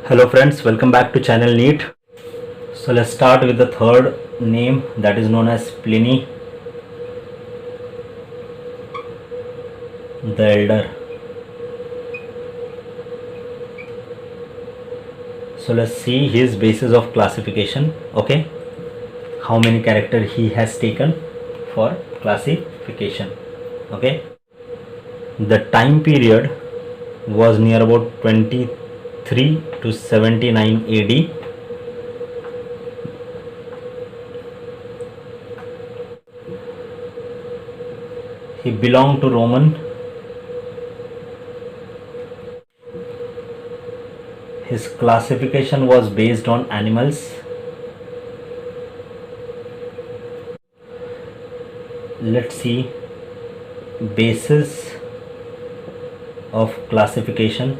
Hello friends, welcome back to channel NEET. So let's start with the third name, that is known as Pliny the Elder. So let's see his basis of classification. Okay, how many characters he has taken for classification. Okay, the time period was near about 23 to 79 AD. He belonged to Roman. His classification was based on animals. Let's see basis of classification.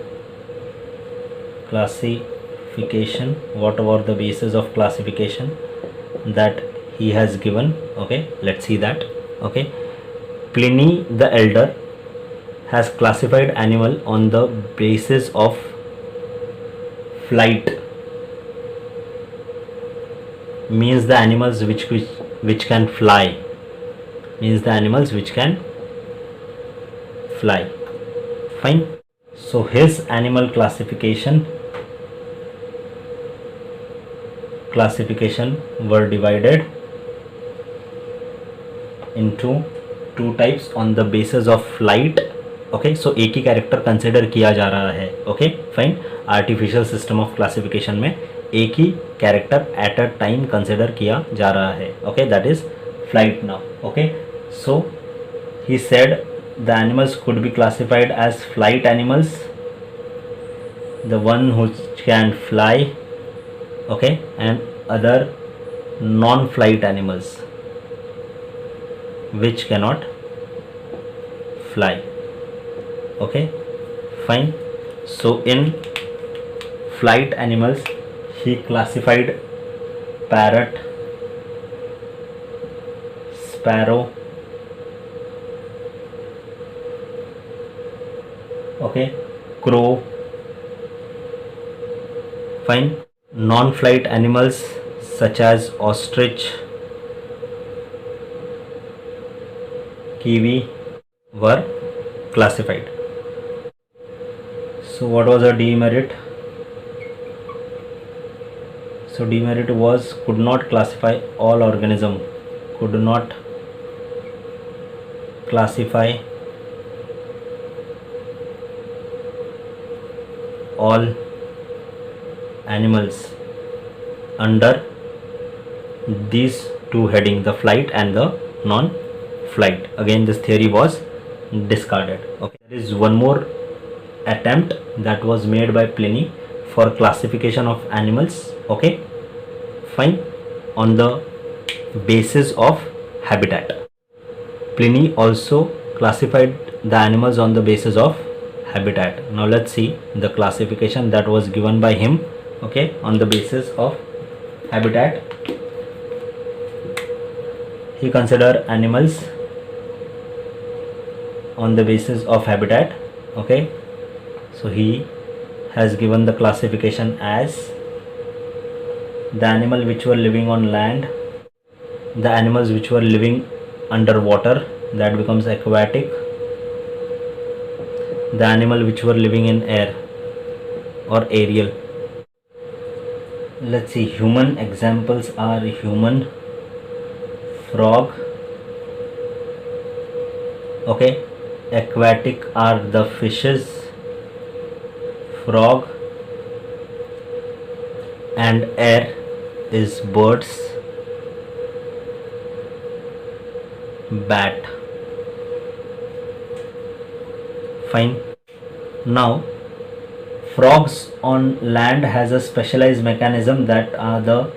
What about the basis of classification that he has given? Okay, let's see that. Okay, Pliny the Elder has classified animal on the basis of flight, means the animals which can fly, fine. So his animal classification were divided into two types on the basis of flight. Okay, so एक ही character consider किया जा रहा है. Okay fine, artificial system of classification में एक ही character at a time consider किया जा रहा है. Okay, that is flight now. Okay, so he said the animals could be classified as flight animals, the one which can fly, okay, and other non flight animals which cannot fly. Okay fine. So in flight animals he classified parrot, sparrow, okay, crow. Fine. Non-flight animals such as ostrich, kiwi were classified. So what was a demerit? So demerit was could not classify all organism, could not classify all animals under these two heading, the flight and the non-flight. Again this theory was discarded. Okay, there is one more attempt that was made by Pliny for classification of animals. Okay fine, on the basis of habitat. Pliny also classified the animals on the basis of habitat. Now let's see the classification that was given by him. Okay, on the basis of habitat he considered animals on the basis of habitat. Okay, so he has given the classification as the animal which were living on land, the animals which were living underwater, that becomes aquatic, the animal which were living in air or aerial. Let's see, human examples are human, frog. Okay, aquatic are the fishes, frog, and air is birds, bat. Fine. Now frogs on land has a specialized mechanism that are the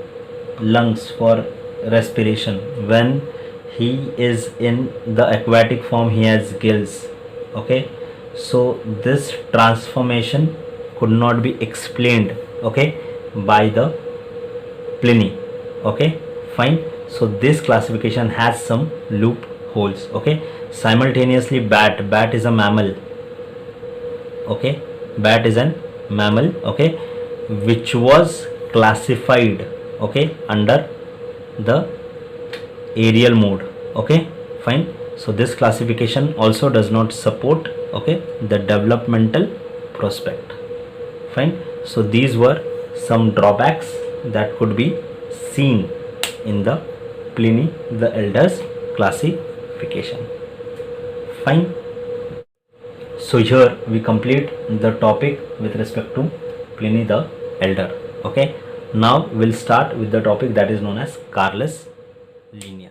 lungs for respiration. When he is in the aquatic form he has gills. Okay, so this transformation could not be explained, okay, by the Pliny. Okay fine, so this classification has some loopholes. Okay, simultaneously bat is a mammal. Okay, bat is an mammal. Okay, which was classified, okay, under the aerial mode. Okay, fine. So this classification also does not support, okay, the developmental prospect. Fine. So these were some drawbacks that could be seen in the Pliny the Elder's classification. Fine. So here we complete the topic with respect to Pliny the Elder. Okay, now we'll start with the topic that is known as Carlus Linnæus.